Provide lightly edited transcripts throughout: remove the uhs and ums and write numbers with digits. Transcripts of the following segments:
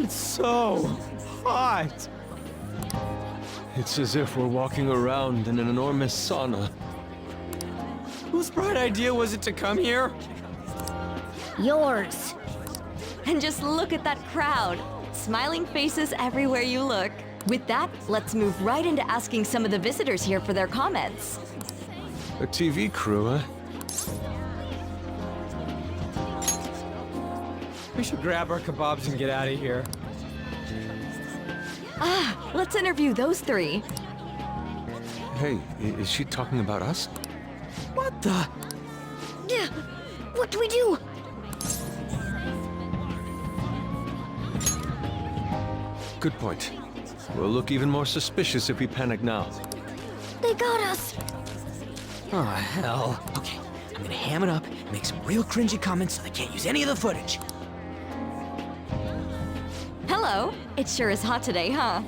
It's so hot. It's as if we're walking around in an enormous sauna. Whose bright idea was it to come here? Yours. And just look at that crowd. Smiling faces everywhere you look. With that, let's move right into asking some of the visitors here for their comments. A TV crew, huh? We should grab our kebabs and get out of here. Let's interview those three. Hey, is she talking about us? What the? Yeah. What do we do? Good point. We'll look even more suspicious if we panic now. They got us. Oh, hell. Okay, I'm gonna ham it up and make some real cringy comments so they can't use any of the footage. Hello. It sure is hot today, huh?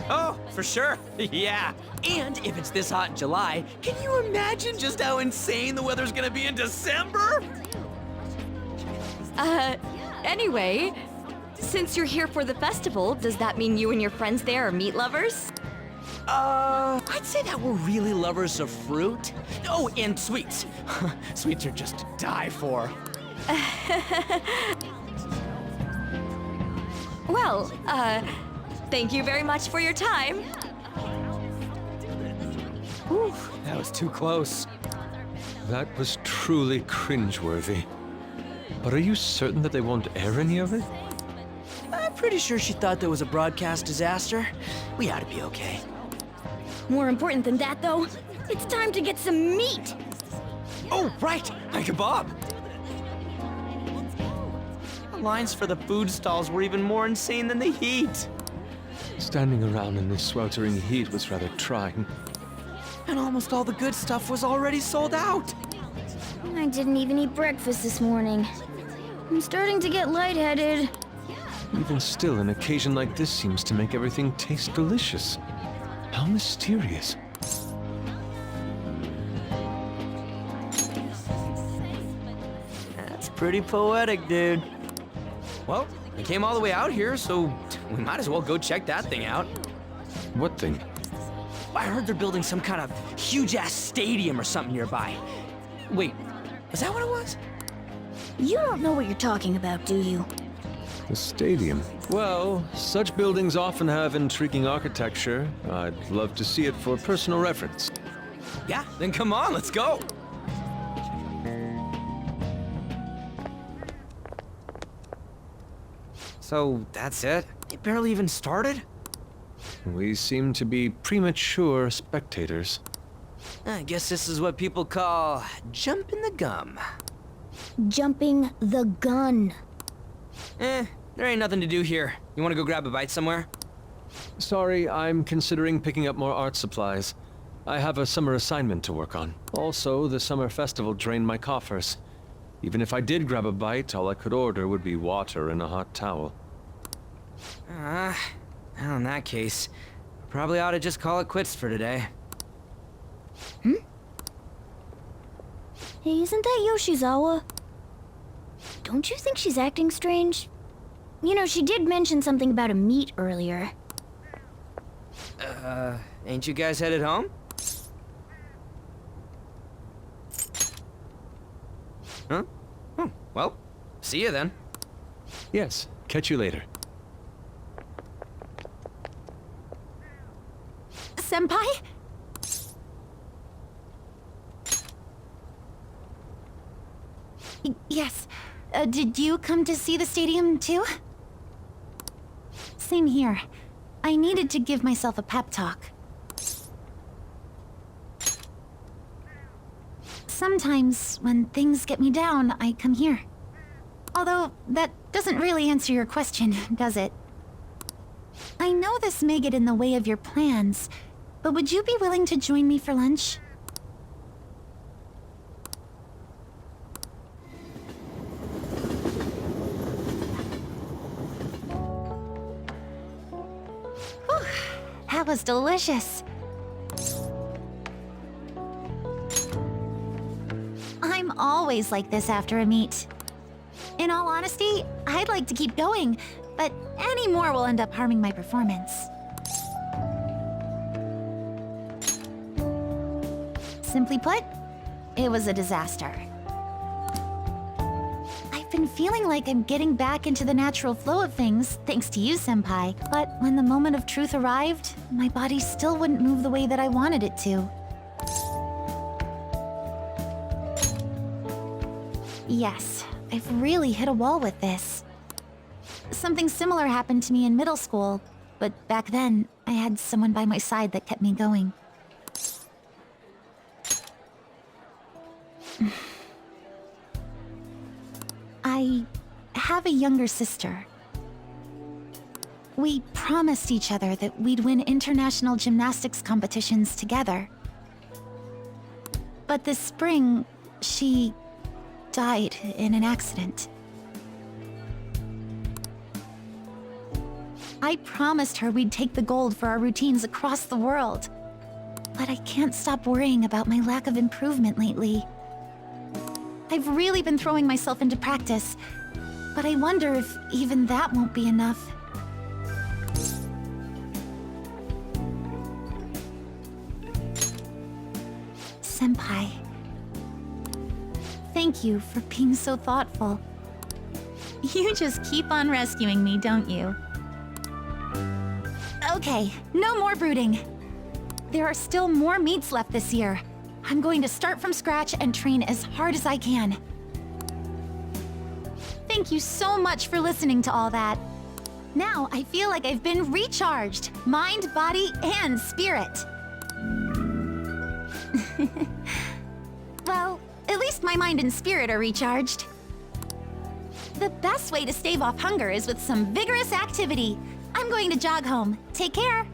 Oh, for sure. Yeah. And if it's this hot in July, can you imagine just how insane the weather's gonna be in December? Anyway, since you're here for the festival, does that mean you and your friends there are meat lovers? I'd say that we're really lovers of fruit. Oh, and sweets. Sweets are just to die for. Well, thank you very much for your time. Whew, that was too close. That was truly cringeworthy. But are you certain that they won't air any of it? I'm pretty sure she thought there was a broadcast disaster. We ought to be okay. More important than that, though, it's time to get some meat. Oh, right! My kebab! The lines for the food stalls were even more insane than the heat. Standing around in this sweltering heat was rather trying. And almost all the good stuff was already sold out. I didn't even eat breakfast this morning. I'm starting to get lightheaded. Even still, an occasion like this seems to make everything taste delicious. How mysterious. That's pretty poetic, dude. Well, we came all the way out here, so we might as well go check that thing out. What thing? I heard they're building some kind of huge-ass stadium or something nearby. Wait, is that what it was? You don't know what you're talking about, do you? The stadium. Well, such buildings often have intriguing architecture. I'd love to see it for personal reference. Yeah, then come on, let's go. So, that's it? It barely even started? We seem to be premature spectators. I guess this is what people call jumping the gum. Jumping the gun. There ain't nothing to do here. You wanna go grab a bite somewhere? Sorry, I'm considering picking up more art supplies. I have a summer assignment to work on. Also, the summer festival drained my coffers. Even if I did grab a bite, all I could order would be water and a hot towel. Well, in that case, probably ought to just call it quits for today. Hey, isn't that Yoshizawa? Don't you think she's acting strange? You know, she did mention something about a meet earlier. Ain't you guys headed home? Huh? Oh, well, see you then. Yes, catch you later. Senpai? Yes. Did you come to see the stadium, too? Same here. I needed to give myself a pep talk. Sometimes, when things get me down, I come here. Although, that doesn't really answer your question, does it? I know this may get in the way of your plans, but would you be willing to join me for lunch? Whew, that was delicious. I'm always like this after a meet. In all honesty, I'd like to keep going, but any more will end up harming my performance. Simply put, it was a disaster. I've been feeling like I'm getting back into the natural flow of things, thanks to you, Senpai. But when the moment of truth arrived, my body still wouldn't move the way that I wanted it to. Yes, I've really hit a wall with this. Something similar happened to me in middle school, but back then, I had someone by my side that kept me going. I have a younger sister. We promised each other that we'd win international gymnastics competitions together. But this spring, she died in an accident. I promised her we'd take the gold for our routines across the world. But I can't stop worrying about my lack of improvement lately. I've really been throwing myself into practice, but I wonder if even that won't be enough. Senpai, thank you for being so thoughtful. You just keep on rescuing me, don't you? Okay, no more brooding. There are still more meets left this year. I'm going to start from scratch and train as hard as I can. Thank you so much for listening to all that. Now I feel like I've been recharged, mind, body, and spirit. Well, at least my mind and spirit are recharged. The best way to stave off hunger is with some vigorous activity. I'm going to jog home. Take care.